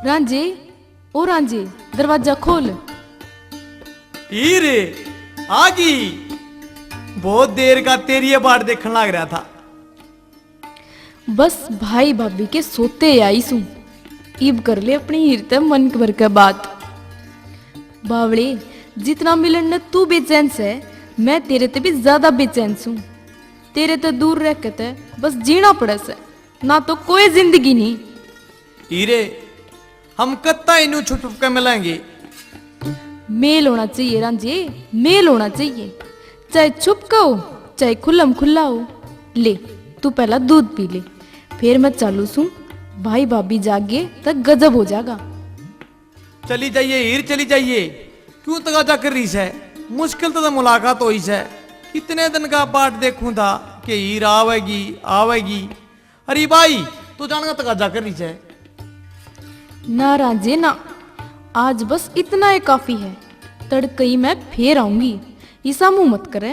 [SPEAKER 5] रांझे, ओ रांझे, दरवाजा खोल।
[SPEAKER 10] हीरे आगी, बहुत देर का तेरी ये बाट देखने लग रहा था।
[SPEAKER 5] बस भाई भाभी के सोते आई सू। इब कर ले अपनी हीरते मन भर के बात। बावड़े, जितना मिलन ने तू बेचैन से, मैं तेरे ते भी ज्यादा बेचैन सू। तेरे ते दूर रह के ते बस जीना पड़े से, ना तो कोई जिंदगी नहीं।
[SPEAKER 10] हीरे, हम कत्ता इन्हू छुप छुप के मिलेंगे।
[SPEAKER 5] मेल होना चाहिए रांझे, मेल होना चाहिए, चाहे छुप का हो चाहे खुल्लम खुल्ला हो। ले तू पहला दूध पी ले, फिर मैं चालू सू। भाई भाभी जागे तक गजब हो जाएगा।
[SPEAKER 10] चली जाइए हीर, चली जाइए। क्यों तगाजा कर रही है? मुश्किल तो मुलाकात हुई है। कितने दिन का बाट देखूं था कि हीर आवेगी आवेगी। अरे भाई तू जानगा तगाजा कर रही है।
[SPEAKER 5] ना रांझे ना, आज बस इतना ही काफी है। तड़कई मैं फिर आऊंगी, ईसा मुंह मत करे।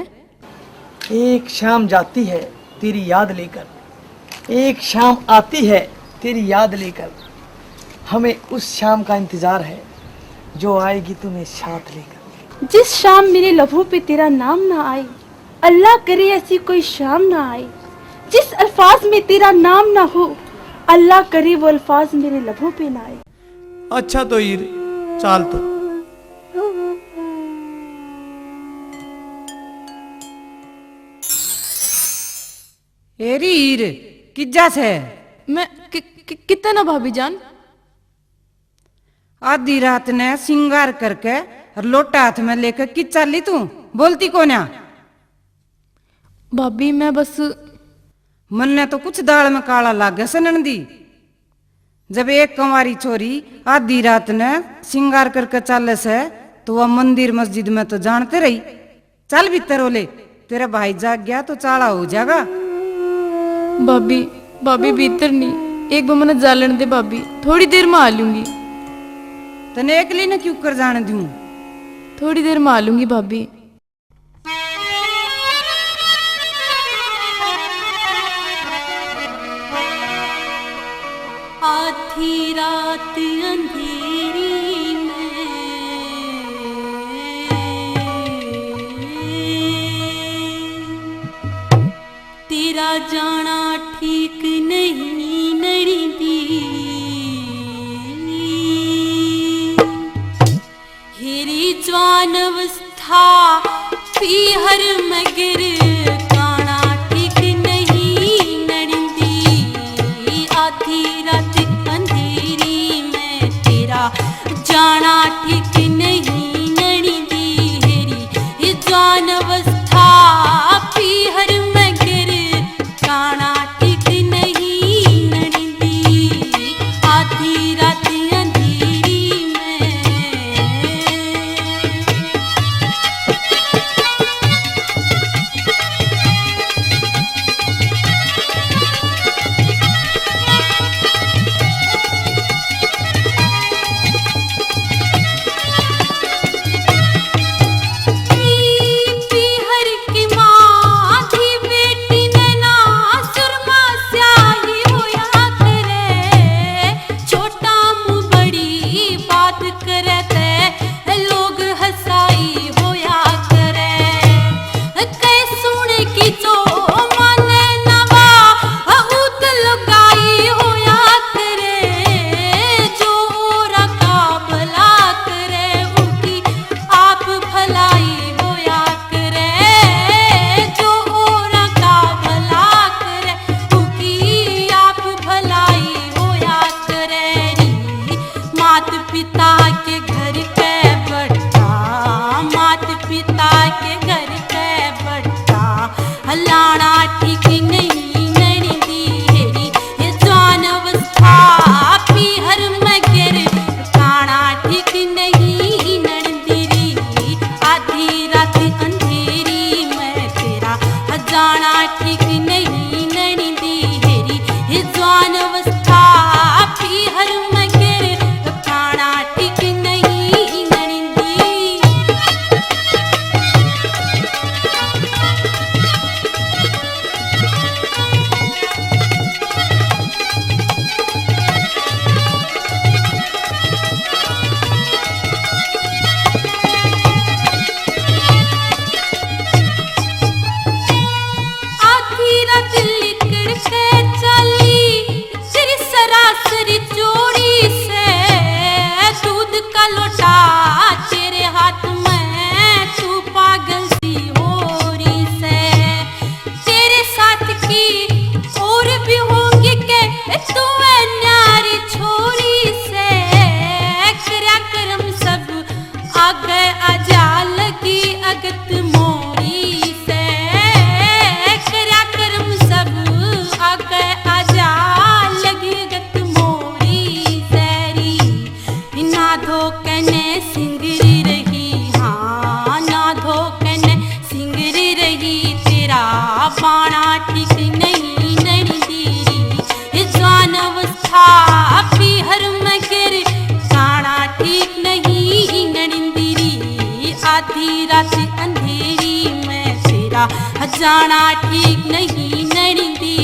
[SPEAKER 6] एक शाम जाती है तेरी याद लेकर, एक शाम आती है तेरी याद लेकर। हमें उस शाम का इंतजार है जो आएगी तुम्हें साथ लेकर।
[SPEAKER 7] जिस शाम मेरे लबों पे तेरा नाम ना आए, अल्लाह करे ऐसी कोई शाम ना आए। जिस अल्फाज में तेरा नाम ना हो, अल्लाह करे वो अल्फाज मेरे लबों पे ना आए।
[SPEAKER 10] अच्छा तो हीर चाल तो।
[SPEAKER 4] एरी हीर किज्जा से
[SPEAKER 5] मैं कितना भाभी जान?
[SPEAKER 4] आधी रात ने सिंगार करके और लोटा हाथ में लेकर कि चाली तू बोलती कोन्या?
[SPEAKER 5] भाभी मैं बस
[SPEAKER 4] मन ने तो कुछ दाल में काला लागे से नंदी। जब एक कंवारी छोरी आधी रात ने सिंगार करके चाले से तो वह मंदिर मस्जिद में तो जानते रही। चल भीतर ओले, तेरा भाई जाग गया तो चाड़ा हो जाएगा।
[SPEAKER 5] भाभी भाभी भीतर नहीं, एक बार मैंने जालन दे भाभी, थोड़ी देर में आ लूंगी।
[SPEAKER 4] तने अकेली ने क्यों कर जाने दूं?
[SPEAKER 5] थोड़ी देर में आ लूंगी भाभी।
[SPEAKER 11] आधी रात अंधेरी में तेरा जाना ठीक नहीं नड़ींदी। हेरी जवान अवस्था पीहर मगर काना ठीक नहीं नड़ींदी। आधी रात अंधेरी में तेरा जाना ठीक नहीं नड़ींदी। हेरी ये जवान अवस्था पीहर मगर काना ठीक नहीं नड़ींदी। आधी रात अंधेरी में पीहर की माँ थी बेटी ने ना सुरमा स्याही होया करे। छोटा मुँह बड़ी बात करे ते लोग हंसाई होया करे। कई सुन की जो माने नवा ऊत लगाई होया करे। जो औरा का भला करे उनकी आप भलाई होया करे। जो औरा का भला करे उनकी आप भलाई होया करे। मात पिता के घर पे बट्टा, मात पिता के घर पे बट्टा हलाना ठीक नहीं नड़ींदी। हेरी ये जवान अवस्था पीहर मगर काना ठीक नहीं नड़ींदी। आधी रात अंधेरी में तेरा जाना ठीक नहीं नड़ींदी। हेरी ये जवान अवस्था पीहर मगर काना ठीक नहीं नड़ींदी। आधी रात लिकड़ के चली तेरी सरासरी चोरी से। दूध का लोटा तेरे हाथ में तू पागल सी हो रही से। तेरे साथ की और भी होंगी के तू है न्यारी छोरी से। कर्या कर्म सब आगे आजा लगी अगत मोरी से। कर्या कर्म सब आगे आजा लगी अगत मोरी सेरी। ना धोकने सिंगरी रही, हाँ ना धोकने सिंगरी रही। तेरा बाणा ठीक नहीं नड़ींदी। ये जवान अवस्था पीहर मगर काना ठीक नहीं नड़ींदी। आधी रात अंधेरी में तेरा जाना ठीक नहीं नड़ींदी।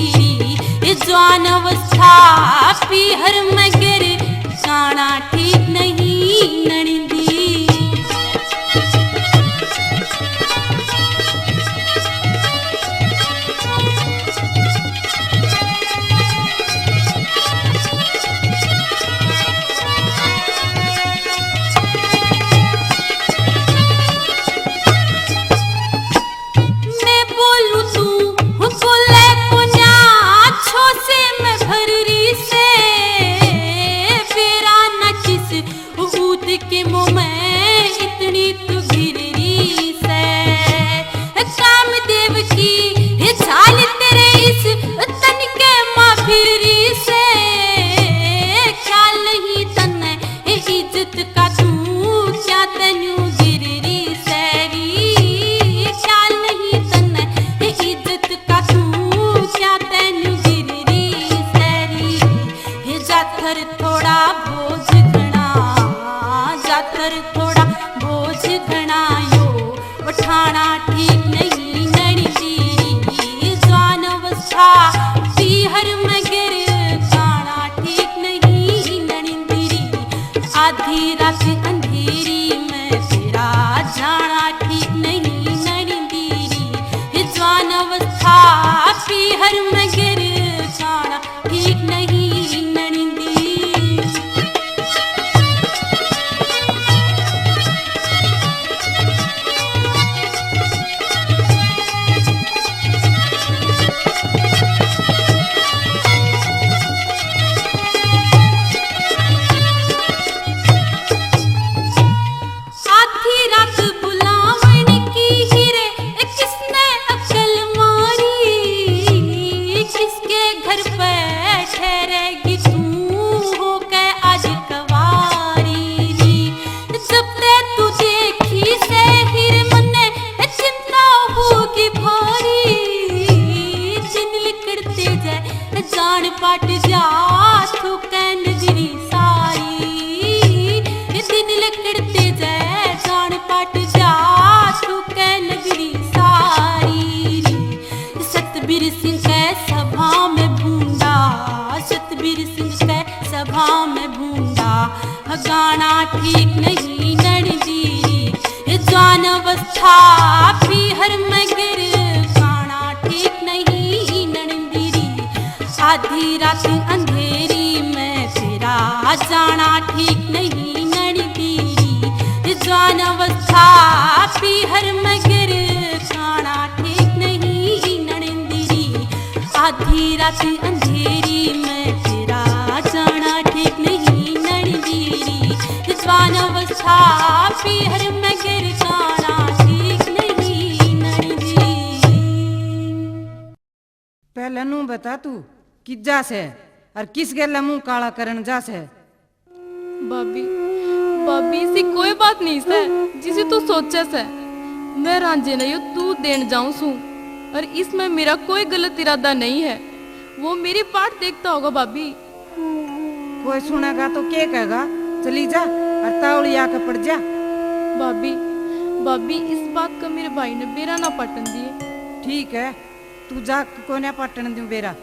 [SPEAKER 11] ये जवान अवस्था पीहर मगर काना ठीक नहीं नड़ींदी। मैं बोलूं तू बोले कोन्या, छो से मैं भर रही जान अवस्था पीहर में गिर जाना ठीक नहीं ननिंदी। आधी रात बुलावन की हीरे किसने अकल मारी, किसके घर पे ठहरेगी तू हो के आज कवारी। जब ते तू देखी से हीरे मने चिंता होगी भारी। दिन लिकड़ते जाए जान पाट जा तू के नजरी सारी। दिन लिकड़ते जाए जान पाट जा तू के नगरी सारी। सतबीर सिंह के सभा में भूंडा, सतबीर सिंह के सभा में भूंडा गाना ठीक नहीं ननदी। जान अवस्था पीहर में गिर गाना ठीक नहीं ननदी। आधी रात अंधेरी में तेरा जाना ठीक नहीं ननदी। जान अवस्था पीहर में गिर खाना ठीक नहीं ननिंदी। आधी रात अंधेरी में तेरा जाना ठीक नहीं ननिंदी। जान अवस्था पीहर में गिर खाना ठीक नहीं ननिंदी।
[SPEAKER 4] पहले नू बता तू किज्जा से और किस गेला मुंह काला करन जा से।
[SPEAKER 5] भाभी भाभी ऐसी कोई बात नहीं से जिसे तू सोचे से। मैं रांझे नहीं तू देन जाऊं सू और इसमें मेरा कोई गलत इरादा नहीं है। वो मेरी पाठ देखता होगा भाभी।
[SPEAKER 4] कोई सुनेगा तो क्या कहेगा, चली जा और तावड़ी आके पड़ जा।
[SPEAKER 5] भाभी भाभी इस बात का मेरे भाई ने बेरा ना पटन दिए।
[SPEAKER 4] ठीक है तू जा कोने पटन दूं बेरा।